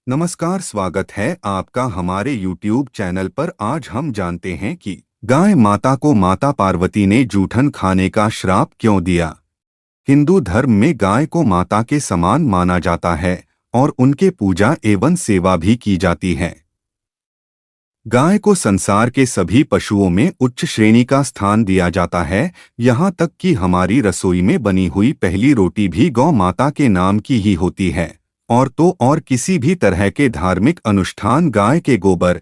नमस्कार, स्वागत है आपका हमारे YouTube चैनल पर। आज हम जानते हैं कि गाय माता को माता पार्वती ने जूठन खाने का श्राप क्यों दिया। हिंदू धर्म में गाय को माता के समान माना जाता है और उनके पूजा एवं सेवा भी की जाती है। गाय को संसार के सभी पशुओं में उच्च श्रेणी का स्थान दिया जाता है। यहाँ तक कि हमारी रसोई में बनी हुई पहली रोटी भी गौ माता के नाम की ही होती है। और किसी भी तरह के धार्मिक अनुष्ठान गाय के गोबर,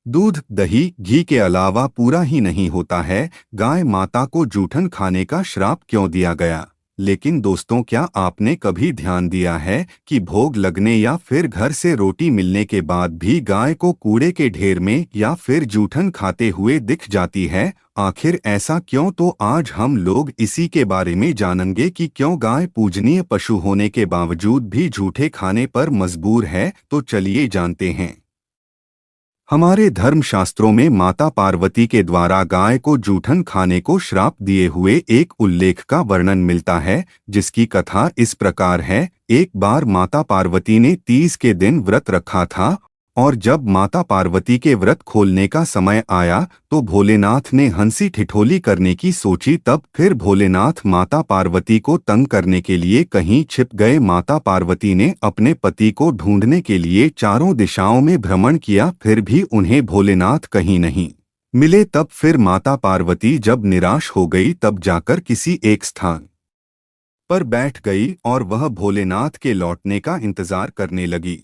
दूध, दही, घी के अलावा पूरा ही नहीं होता है। गाय माता को जूठन खाने का श्राप क्यों दिया गया? लेकिन दोस्तों, क्या आपने कभी ध्यान दिया है कि भोग लगने या फिर घर से रोटी मिलने के बाद भी गाय को कूड़े के ढेर में या फिर जूठन खाते हुए दिख जाती है? आखिर ऐसा क्यों? तो आज हम लोग इसी के बारे में जानेंगे कि क्यों गाय पूजनीय पशु होने के बावजूद भी जूठे खाने पर मजबूर है। तो चलिए जानते हैं। हमारे धर्मशास्त्रों में माता पार्वती के द्वारा गाय को जूठन खाने को श्राप दिए हुए एक उल्लेख का वर्णन मिलता है, जिसकी कथा इस प्रकार है। एक बार माता पार्वती ने 30 के दिन व्रत रखा था और जब माता पार्वती के व्रत खोलने का समय आया तो भोलेनाथ ने हंसी ठिठोली करने की सोची। तब फिर भोलेनाथ माता पार्वती को तंग करने के लिए कहीं छिप गए। माता पार्वती ने अपने पति को ढूंढने के लिए चारों दिशाओं में भ्रमण किया, फिर भी उन्हें भोलेनाथ कहीं नहीं मिले। तब फिर माता पार्वती जब निराश हो गई तब जाकर किसी एक स्थान पर बैठ गई और वह भोलेनाथ के लौटने का इंतजार करने लगी।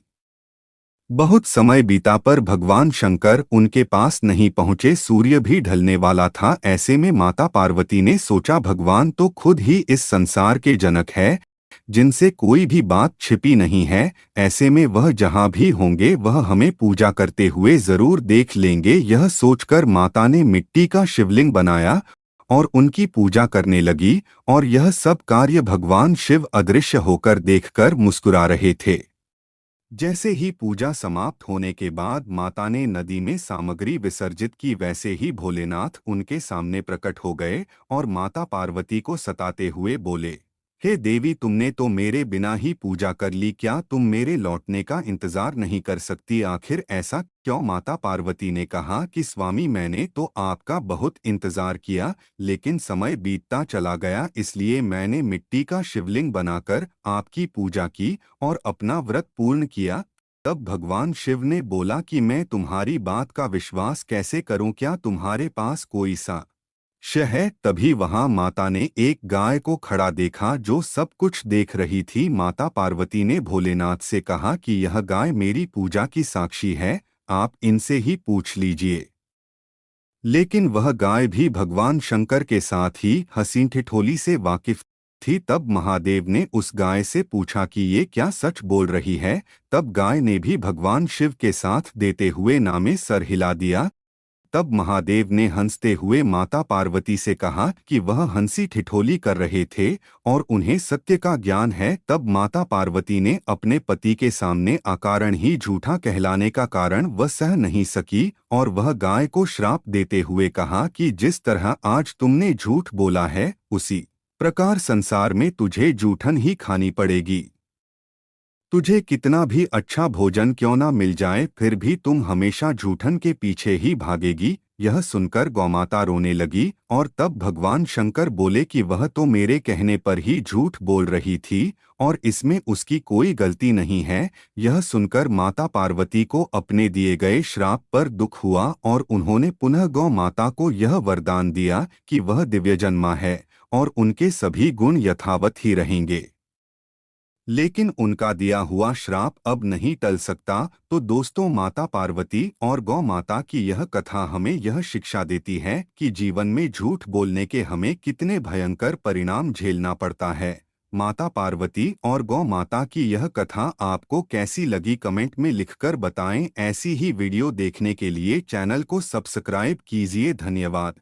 बहुत समय बीता पर भगवान शंकर उनके पास नहीं पहुंचे। सूर्य भी ढलने वाला था। ऐसे में माता पार्वती ने सोचा, भगवान तो खुद ही इस संसार के जनक है, जिनसे कोई भी बात छिपी नहीं है। ऐसे में वह जहां भी होंगे वह हमें पूजा करते हुए जरूर देख लेंगे। यह सोचकर माता ने मिट्टी का शिवलिंग बनाया और उनकी पूजा करने लगी। और यह सब कार्य भगवान शिव अदृश्य होकर देखकर मुस्कुरा रहे थे। जैसे ही पूजा समाप्त होने के बाद माता ने नदी में सामग्री विसर्जित की, वैसे ही भोलेनाथ उनके सामने प्रकट हो गए और माता पार्वती को सताते हुए बोले, हे देवी, तुमने तो मेरे बिना ही पूजा कर ली, क्या तुम मेरे लौटने का इंतजार नहीं कर सकती? आखिर ऐसा क्यों? माता पार्वती ने कहा कि स्वामी, मैंने तो आपका बहुत इंतजार किया, लेकिन समय बीतता चला गया, इसलिए मैंने मिट्टी का शिवलिंग बनाकर आपकी पूजा की और अपना व्रत पूर्ण किया। तब भगवान शिव ने बोला कि मैं तुम्हारी बात का विश्वास कैसे करूं? क्या तुम्हारे पास कोई सा है? तभी वहां माता ने एक गाय को खड़ा देखा जो सब कुछ देख रही थी। माता पार्वती ने भोलेनाथ से कहा कि यह गाय मेरी पूजा की साक्षी है, आप इनसे ही पूछ लीजिए। लेकिन वह गाय भी भगवान शंकर के साथ ही हंसी ठिठोली से वाकिफ थी। तब महादेव ने उस गाय से पूछा कि ये क्या सच बोल रही है? तब गाय ने भी भगवान शिव के साथ देते हुए नामे सर हिला दिया। तब महादेव ने हंसते हुए माता पार्वती से कहा कि वह हंसी ठिठोली कर रहे थे और उन्हें सत्य का ज्ञान है। तब माता पार्वती ने अपने पति के सामने अकारण ही झूठा कहलाने का कारण वह सह नहीं सकी और वह गाय को श्राप देते हुए कहा कि जिस तरह आज तुमने झूठ बोला है, उसी प्रकार संसार में तुझे जूठन ही खानी पड़ेगी। तुझे कितना भी अच्छा भोजन क्यों ना मिल जाए, फिर भी तुम हमेशा जूठन के पीछे ही भागेगी। यह सुनकर गौमाता रोने लगी और तब भगवान शंकर बोले कि वह तो मेरे कहने पर ही झूठ बोल रही थी और इसमें उसकी कोई गलती नहीं है। यह सुनकर माता पार्वती को अपने दिए गए श्राप पर दुख हुआ और उन्होंने पुनः गौ माता को यह वरदान दिया कि वह दिव्यजन्मा है और उनके सभी गुण यथावत ही रहेंगे। लेकिन उनका दिया हुआ श्राप अब नहीं टल सकता। तो दोस्तों, माता पार्वती और गौ माता की यह कथा हमें यह शिक्षा देती है कि जीवन में झूठ बोलने के हमें कितने भयंकर परिणाम झेलना पड़ता है। माता पार्वती और गौ माता की यह कथा आपको कैसी लगी, कमेंट में लिखकर बताएं। ऐसी ही वीडियो देखने के लिए चैनल को सब्सक्राइब कीजिए। धन्यवाद।